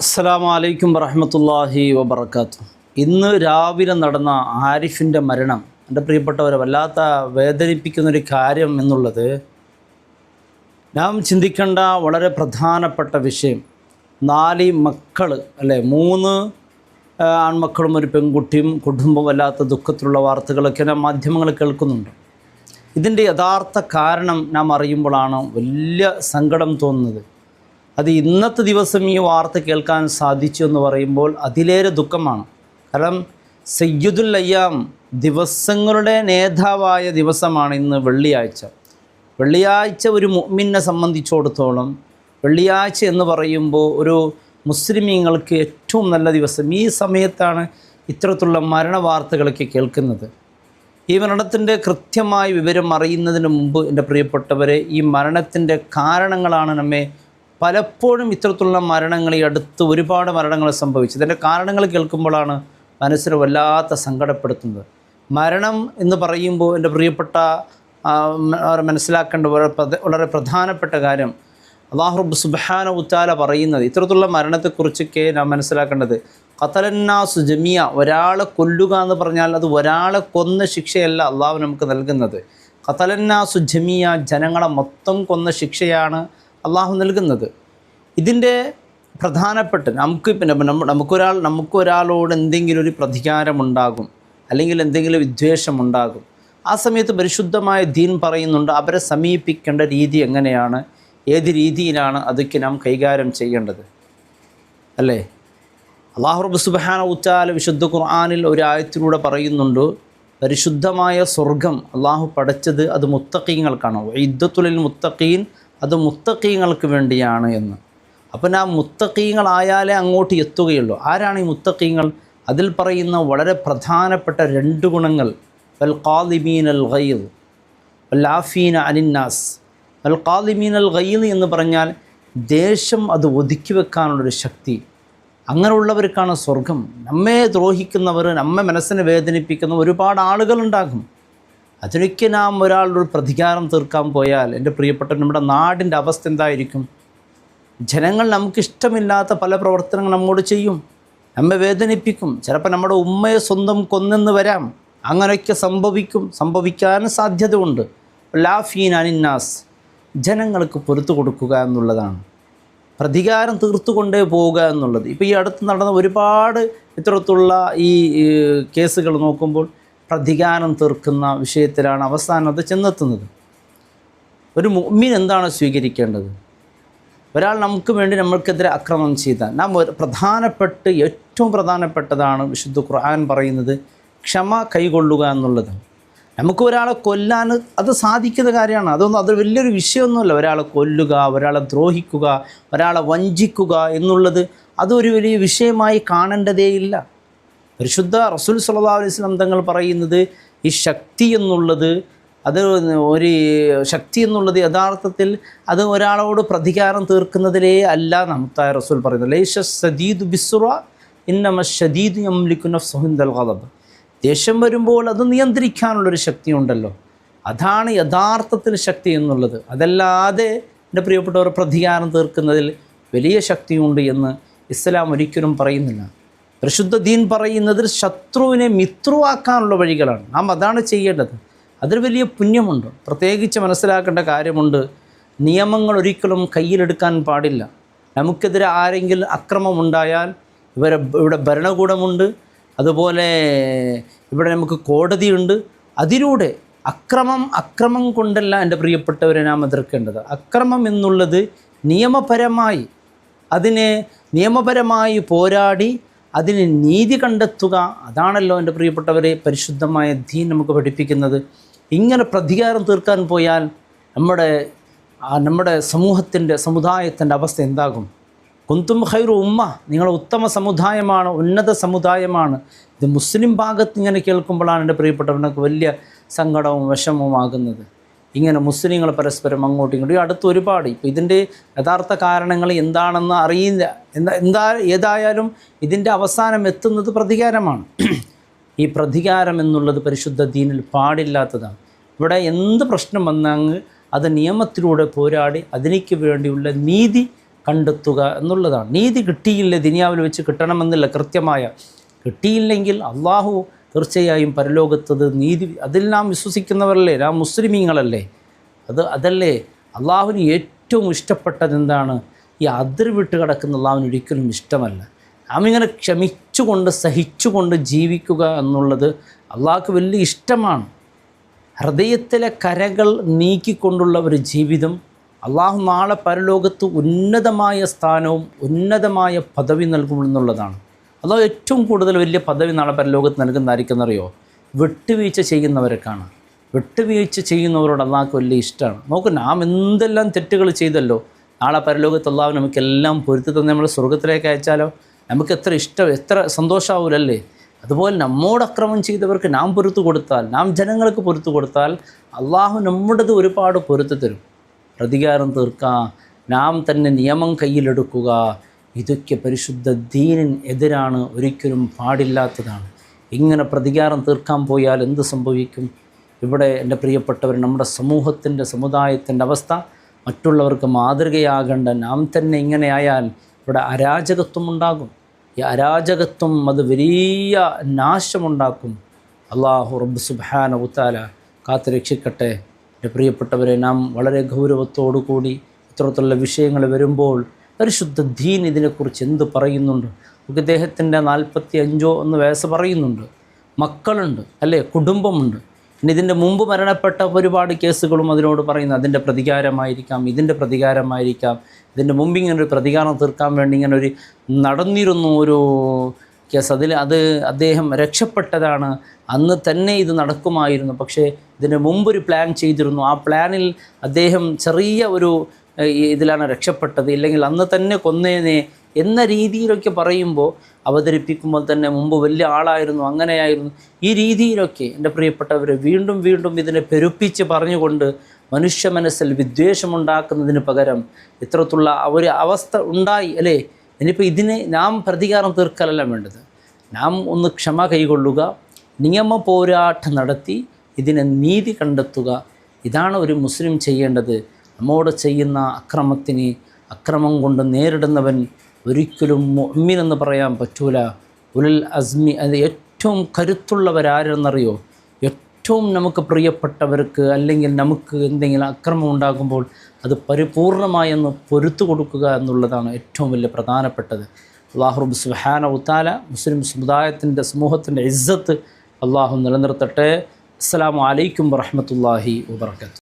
അസ്സലാമു അലൈക്കും വറഹ്മത്തുള്ളാഹി വബറകാതുഹു. ഇന്ന് രാവിലെ നടന്ന ആരിഫിൻ്റെ മരണം എൻ്റെ പ്രിയപ്പെട്ടവരെ വല്ലാത്ത വേദനിപ്പിക്കുന്നൊരു കാര്യം എന്നുള്ളത് നാം ചിന്തിക്കേണ്ട വളരെ പ്രധാനപ്പെട്ട വിഷയം. 4 മക്കൾ അല്ലേ, 3 ആൺമക്കളും ഒരു പെൺകുട്ടിയും, കുടുംബം വല്ലാത്ത ദുഃഖത്തിലുള്ള വാർത്തകളൊക്കെ നാം മാധ്യമങ്ങൾ കേൾക്കുന്നുണ്ട്. ഇതിൻ്റെ യഥാർത്ഥ കാരണം നാം അറിയുമ്പോഴാണ് വലിയ സങ്കടം തോന്നുന്നത്. അത് ഇന്നത്തെ ദിവസം ഈ വാർത്ത കേൾക്കാൻ സാധിച്ചു എന്ന് പറയുമ്പോൾ അതിലേറെ ദുഃഖമാണ്. കാരണം സയ്യിദുൽ അയ്യാം, ദിവസങ്ങളുടെ നേതാവായ ദിവസമാണ് ഇന്ന് വെള്ളിയാഴ്ച. വെള്ളിയാഴ്ച ഒരു മുഅ്മിനെ സംബന്ധിച്ചിടത്തോളം വെള്ളിയാഴ്ച എന്ന് പറയുമ്പോൾ ഒരു മുസ്ലിമീങ്ങൾക്ക് ഏറ്റവും നല്ല ദിവസം. ഈ സമയത്താണ് ഇത്തരത്തിലുള്ള മരണവാർത്തകളൊക്കെ കേൾക്കുന്നത്. ഈ മരണത്തിൻ്റെ കൃത്യമായ വിവരം അറിയുന്നതിന് മുമ്പ് എൻ്റെ പ്രിയപ്പെട്ടവരെ, ഈ മരണത്തിൻ്റെ കാരണങ്ങളാണ് നമ്മെ പലപ്പോഴും ഇത്തരത്തിലുള്ള മരണങ്ങൾ, ഈ അടുത്ത് ഒരുപാട് മരണങ്ങൾ സംഭവിച്ചു. ഇതിൻ്റെ കാരണങ്ങൾ കേൾക്കുമ്പോഴാണ് മനസ്സിന് വല്ലാത്ത സങ്കടപ്പെടുത്തുന്നത്. മരണം എന്ന് പറയുമ്പോൾ എൻ്റെ പ്രിയപ്പെട്ട മനസ്സിലാക്കേണ്ട വളരെ പ്രധാനപ്പെട്ട കാര്യം, അല്ലാഹു റബ്ബ് സുബ്ഹാനഹു വ തആല പറയുന്നത് ഇത്തരത്തിലുള്ള മരണത്തെക്കുറിച്ചൊക്കെ നാം മനസ്സിലാക്കേണ്ടത്, ഖതലന്നാസു ജമിയ, ഒരാളെ കൊല്ലുക എന്ന് പറഞ്ഞാൽ അത് ഒരാളെ കൊന്ന ശിക്ഷയല്ല അള്ളാഹു നമുക്ക് നൽകുന്നത്. ഖതലന്നാസു ജമിയ, ജനങ്ങളെ മൊത്തം കൊന്ന ശിക്ഷയാണ് അള്ളാഹു നൽകുന്നത്. ഇതിൻ്റെ പ്രധാനപ്പെട്ട നമുക്കൊരാളോട് എന്തെങ്കിലും ഒരു പ്രതികാരമുണ്ടാകും, അല്ലെങ്കിൽ എന്തെങ്കിലും വിദ്വേഷമുണ്ടാകും. ആ സമയത്ത് പരിശുദ്ധമായ ദീൻ പറയുന്നുണ്ട് അവരെ സമീപിക്കേണ്ട രീതി എങ്ങനെയാണ്, ഏത് രീതിയിലാണ് അതൊക്കെ നാം കൈകാര്യം ചെയ്യേണ്ടത് അല്ലേ. അല്ലാഹു റബ്ബ് സുബ്ഹാനഹു വ തആല വിശുദ്ധ ഖുർആനിൽ ഒരു ആയത്തിലൂടെ പറയുന്നുണ്ട്, പരിശുദ്ധമായ സ്വർഗം അള്ളാഹു പടച്ചത് അത് മുത്തഖീങ്ങൾക്കാണ്. ഇദ്ദത്തുൽ മുത്തഖീൻ, അത് മുത്തഖീങ്ങൾക്ക് വേണ്ടിയാണ് എന്ന്. അപ്പം ആ മുത്തഖീങ്ങളായാലേ അങ്ങോട്ട് എത്തുകയുള്ളൂ. ആരാണ് ഈ മുത്തഖീങ്ങൾ? അതിൽ പറയുന്ന വളരെ പ്രധാനപ്പെട്ട 2 ഗുണങ്ങൾ, വൽ ഖാദിമീന അൽ ഗൈദ് വൽ ആഫീന അനിന്നാസ്. വൽ ഖാദിമീന അൽ ഗൈദ് എന്ന് പറഞ്ഞാൽ ദേഷ്യം അത് ഒതുക്കി വെക്കാനുള്ളൊരു ശക്തി. അങ്ങനെയുള്ളവർക്കാണ് സ്വർഗം. നമ്മെ ദ്രോഹിക്കുന്നവർ, നമ്മെ മനസ്സിനെ വേദനിപ്പിക്കുന്ന ഒരുപാട് ആളുകളുണ്ടാകും. അതിനൊക്കെ നാം ഒരാളുടെ പ്രതികാരം തീർക്കാൻ പോയാൽ എൻ്റെ പ്രിയപ്പെട്ട നമ്മുടെ നാടിൻ്റെ അവസ്ഥ എന്തായിരിക്കും? ജനങ്ങൾ നമുക്കിഷ്ടമില്ലാത്ത പല പ്രവർത്തനങ്ങൾ നമ്മോട് ചെയ്യും, നമ്മെ വേദനിപ്പിക്കും. ചിലപ്പോൾ നമ്മുടെ ഉമ്മയെ സ്വന്തം കൊന്നെന്ന് വരാം. അങ്ങനെയൊക്കെ സംഭവിക്കാനും സാധ്യതയുണ്ട്. ലാഫീൻ അനിന്നാസ്, ജനങ്ങൾക്ക് പൊറുത്തു കൊടുക്കുക എന്നുള്ളതാണ്, പ്രതികാരം തീർത്തുകൊണ്ടേ പോവുക എന്നുള്ളത്. ഇപ്പോൾ ഈ അടുത്ത് നടന്ന ഒരുപാട് ഇത്തരത്തിലുള്ള ഈ കേസുകൾ നോക്കുമ്പോൾ പ്രതികാരം തീർക്കുന്ന വിഷയത്തിലാണ് അവസാനം അത് ചെന്നെത്തുന്നത്. ഒരു മുഅ്മിൻ എന്താണ് സ്വീകരിക്കേണ്ടത്? ഒരാൾ നമുക്ക് വേണ്ടി നമ്മൾക്കെതിരെ ആക്രമണം ചെയ്താൽ നാം ഏറ്റവും പ്രധാനപ്പെട്ടതാണ് വിശുദ്ധ ഖുർആൻ പറയുന്നത് ക്ഷമ കൈകൊള്ളുക എന്നുള്ളത്. നമുക്ക് ഒരാളെ കൊല്ലാൻ അത് സാധിക്കുന്ന കാര്യമാണ്. അത് വലിയൊരു വിഷയമൊന്നുമല്ല. ഒരാളെ കൊല്ലുക, ഒരാളെ ദ്രോഹിക്കുക, ഒരാളെ വഞ്ചിക്കുക എന്നുള്ളത് അതൊരു വലിയ വിഷയമായി കാണേണ്ടതേയില്ല. പരിശുദ്ധ റസൂൽ സ്വല്ലല്ലാഹു അലൈഹി വസല്ലം തങ്ങൾ പറയുന്നത് ഈ ശക്തി എന്നുള്ളത് യഥാർത്ഥത്തിൽ അത് ഒരാളോട് പ്രതികാരം തീർക്കുന്നതിലേ അല്ല. നമുത്തായ റസൂൽ പറയുന്നത് ലൈസ സദീദു ബിസ്സുറ ഇന്നമ ശദീദു യംലികു നഫ്സഹു ഇൻദൽ ഗളബ്. ദേഷ്യം വരുമ്പോൾ അത് നിയന്ത്രിക്കാനുള്ളൊരു ശക്തിയുണ്ടല്ലോ, അതാണ് യഥാർത്ഥത്തിൽ ശക്തി എന്നുള്ളത്. അതല്ലാതെ എൻ്റെ പ്രിയപ്പെട്ടവർ പ്രതികാരം തീർക്കുന്നതിൽ വലിയ ശക്തിയുണ്ട് എന്ന് ഇസ്ലാം ഒരിക്കലും പറയുന്നില്ല. പരിശുദ്ധ ദീൻ പറയുന്നത് ശത്രുവിനെ മിത്രുവാക്കാനുള്ള വഴികളാണ്. നാം അതാണ് ചെയ്യേണ്ടത്. അതിൽ വലിയ പുണ്യമുണ്ട്. പ്രത്യേകിച്ച് മനസ്സിലാക്കേണ്ട കാര്യമുണ്ട്, നിയമങ്ങൾ ഒരിക്കലും കയ്യിലെടുക്കാൻ പാടില്ല. നമുക്കെതിരെ ആരെങ്കിലും അക്രമമുണ്ടായാൽ ഇവിടെ ഭരണകൂടമുണ്ട്, അതുപോലെ ഇവിടെ നമുക്ക് കോടതിയുണ്ട്. അതിലൂടെ അക്രമം കൊണ്ടല്ല എൻ്റെ പ്രിയപ്പെട്ടവരെ നാം എതിർക്കേണ്ടത്. അക്രമം എന്നുള്ളത് നിയമപരമായി പോരാടി അതിന് നീതി കണ്ടെത്തുക, അതാണല്ലോ എൻ്റെ പ്രിയപ്പെട്ടവരെ പരിശുദ്ധമായ ദീൻ നമുക്ക് പഠിപ്പിക്കുന്നത്. ഇങ്ങനെ പ്രതികാരം തീർക്കാൻ പോയാൽ നമ്മുടെ സമുദായത്തിൻ്റെ അവസ്ഥ എന്താകും? കുന്തും ഖൈറു ഉമ്മ, നിങ്ങൾ ഉത്തമ സമുദായമാണ്, ഉന്നത സമുദായമാണ്. ഇത് മുസ്ലിം ഭാഗത്ത് ഇങ്ങനെ കേൾക്കുമ്പോഴാണ് എൻ്റെ പ്രിയപ്പെട്ടവർക്ക് വലിയ സങ്കടവും വിഷമവുമാകുന്നത്. ഇങ്ങനെ മുസ്ലിങ്ങൾ പരസ്പരം അങ്ങോട്ടും ഇങ്ങോട്ടും അടുത്ത് ഒരുപാട്. ഇപ്പോൾ ഇതിൻ്റെ യഥാർത്ഥ കാരണങ്ങൾ എന്താണെന്ന് അറിയില്ല. ഏതായാലും ഇതിൻ്റെ അവസാനം എത്തുന്നത് പ്രതികാരമാണ്. ഈ പ്രതികാരം എന്നുള്ളത് പരിശുദ്ധ ദീനിൽ പാടില്ലാത്തതാണ്. ഇവിടെ എന്ത് പ്രശ്നം വന്നങ്ങ് അത് നിയമത്തിലൂടെ പോരാടി അതിനേക്ക് വേണ്ടിയുള്ള നീതി കണ്ടെത്തുക എന്നുള്ളതാണ്. നീതി കിട്ടിയില്ല ദുനിയാവിൽ വെച്ച് കിട്ടണമെന്നില്ല കൃത്യമായ, കിട്ടിയില്ലെങ്കിൽ അള്ളാഹു തീർച്ചയായും പരലോകത്തത് നീതി, അതിൽ നാം വിശ്വസിക്കുന്നവരല്ലേ, നാം മുസ്ലിമീങ്ങളല്ലേ, അതല്ലേ അള്ളാഹുവിന് ഏറ്റവും ഇഷ്ടപ്പെട്ടത് എന്താണ്? ഈ അതിർ വിട്ട് കിടക്കുന്ന അള്ളാഹുവിന് ഒരിക്കലും ഇഷ്ടമല്ല. നാം ഇങ്ങനെ ക്ഷമിച്ചുകൊണ്ട് സഹിച്ചുകൊണ്ട് ജീവിക്കുക എന്നുള്ളത് അള്ളാഹ്ക്ക് വലിയ ഇഷ്ടമാണ്. ഹൃദയത്തിലെ കരകൾ നീക്കിക്കൊണ്ടുള്ള ഒരു ജീവിതം അള്ളാഹു നാളെ പരലോകത്ത് ഉന്നതമായ സ്ഥാനവും ഉന്നതമായ പദവി നൽകുമെന്നുള്ളതാണ്. അള്ളാഹു ഏറ്റവും കൂടുതൽ വലിയ പദവി നാളെ പരലോകത്ത് നൽകുന്നതായിരിക്കുന്നറിയോ? വിട്ടുവീഴ്ച ചെയ്യുന്നവർക്കാണ്. വിട്ടുവീഴ്ച ചെയ്യുന്നവരോട് അള്ളാഹ്ക്ക് വലിയ ഇഷ്ടമാണ്. നോക്കൂ, നാം എന്തെല്ലാം തെറ്റുകൾ ചെയ്തല്ലോ, നാളെ പരലോകത്ത് അള്ളാഹു നമുക്കെല്ലാം പൊരുത്തി തന്നെ നമ്മൾ സ്വർഗത്തിലേക്ക് അയച്ചാലോ നമുക്ക് എത്ര ഇഷ്ടം, എത്ര സന്തോഷമാവില്ലല്ലേ? അതുപോലെ നമ്മോട് അക്രമം ചെയ്തവർക്ക് നാം പൊരുത്തു കൊടുത്താൽ, നാം ജനങ്ങൾക്ക് പൊരുത്തു കൊടുത്താൽ അള്ളാഹു നമ്മുടേത് ഒരുപാട് പൊരുത്തു തരും. പ്രതികാരം തീർക്കുക, നാം തന്നെ നിയമം കയ്യിലെടുക്കുക, ഇതൊക്കെ പരിശുദ്ധ ദീനിന് എതിരാണ്, ഒരിക്കലും പാടില്ലാത്തതാണ്. ഇങ്ങനെ പ്രതികാരം തീർക്കാൻ പോയാൽ എന്ത് സംഭവിക്കും? ഇവിടെ എൻ്റെ പ്രിയപ്പെട്ടവർ, നമ്മുടെ സമൂഹത്തിൻ്റെ സമുദായത്തിൻ്റെ അവസ്ഥ മറ്റുള്ളവർക്ക് മാതൃകയാകേണ്ട നാം തന്നെ ഇങ്ങനെയായാൽ ഇവിടെ അരാജകത്വം ഉണ്ടാകും. ഈ അരാജകത്വം അത് വലിയ നാശമുണ്ടാക്കും. അള്ളാഹു റബ്ബ് സുബ്ഹാനഹു വ തആല കാത്തു രക്ഷിക്കട്ടെ. എൻ്റെ പ്രിയപ്പെട്ടവരെ, നാം വളരെ ഗൗരവത്തോടു കൂടി ഇത്തരത്തിലുള്ള വിഷയങ്ങൾ വരുമ്പോൾ പരിശുദ്ധ ദീൻ ഇതിനെക്കുറിച്ച് എന്ത് പറയുന്നുണ്ട്? നമുക്ക് ഇദ്ദേഹത്തിൻ്റെ 45 വയസ്സ് പറയുന്നുണ്ട്, മക്കളുണ്ട് അല്ലേ, കുടുംബമുണ്ട്. ഇനി ഇതിൻ്റെ മുമ്പ് മരണപ്പെട്ട ഒരുപാട് കേസുകളും അതിനോട് പറയുന്നു. അതിൻ്റെ പ്രതികാരമായിരിക്കാം, ഇതിൻ്റെ പ്രതികാരമായിരിക്കാം. ഇതിൻ്റെ മുമ്പ് ഇങ്ങനെ ഒരു പ്രതികാരം തീർക്കാൻ വേണ്ടി ഇങ്ങനെ ഒരു നടന്നിരുന്നു ഒരു കേസ്, അദ്ദേഹം രക്ഷപ്പെട്ടതാണ്. അന്ന് തന്നെ ഇത് നടക്കുമായിരുന്നു, പക്ഷേ ഇതിന് മുമ്പൊരു പ്ലാൻ ചെയ്തിരുന്നു. ആ പ്ലാനിൽ അദ്ദേഹം ചെറിയ ഒരു ഇതിലാണ് രക്ഷപ്പെട്ടത്, ഇല്ലെങ്കിൽ അന്ന് തന്നെ കൊന്നേനെ എന്ന രീതിയിലൊക്കെ പറയുമ്പോൾ, അവതരിപ്പിക്കുമ്പോൾ തന്നെ മുമ്പ് വലിയ ആളായിരുന്നു, അങ്ങനെയായിരുന്നു, ഈ രീതിയിലൊക്കെ എൻ്റെ പ്രിയപ്പെട്ടവരെ വീണ്ടും വീണ്ടും ഇതിനെ പെരുപ്പിച്ച് പറഞ്ഞുകൊണ്ട് മനുഷ്യ മനസ്സിൽ വിദ്വേഷമുണ്ടാക്കുന്നതിന് പകരം ഇത്തരത്തിലുള്ള ഒരു അവസ്ഥ ഉണ്ടായി അല്ലേ. ഇനിയിപ്പോൾ ഇതിന് നാം പ്രതികാരം തീർക്കലല്ല വേണ്ടത്, നാം ഒന്ന് ക്ഷമ കൈകൊള്ളുക, നിയമ പോരാട്ടം നടത്തി ഇതിനെ നീതി കണ്ടെത്തുക. ഇതാണ് ഒരു മുസ്ലിം ചെയ്യേണ്ടത്. നമ്മോട് ചെയ്യുന്ന അക്രമം കൊണ്ട് നേരിടുന്നവൻ ഒരിക്കലും മുഅ്മിൻ എന്ന് പറയാൻ പറ്റൂല. ഉലുൽ അസ്മി, അത് ഏറ്റവും കരുത്തുള്ളവരാരെന്നറിയോ? ഏറ്റവും നമുക്ക് പ്രിയപ്പെട്ടവർക്ക് അല്ലെങ്കിൽ നമുക്ക് എന്തെങ്കിലും അക്രമം ഉണ്ടാകുമ്പോൾ അത് പരിപൂർണമായെന്ന് പൊരുത്തു കൊടുക്കുക എന്നുള്ളതാണ് ഏറ്റവും വലിയ പ്രധാനപ്പെട്ടത്. അല്ലാഹു റബ്ബ് സുബ്ഹാനഹു വ തആല മുസ്ലിം സമുദായത്തിൻ്റെ സമൂഹത്തിൻ്റെ ഇസ്സത്ത് അള്ളാഹു നിലനിർത്തട്ടെ. അസ്സലാമു അലൈക്കും വറഹ്മത്തുള്ളാഹി വബറകാതുഹു.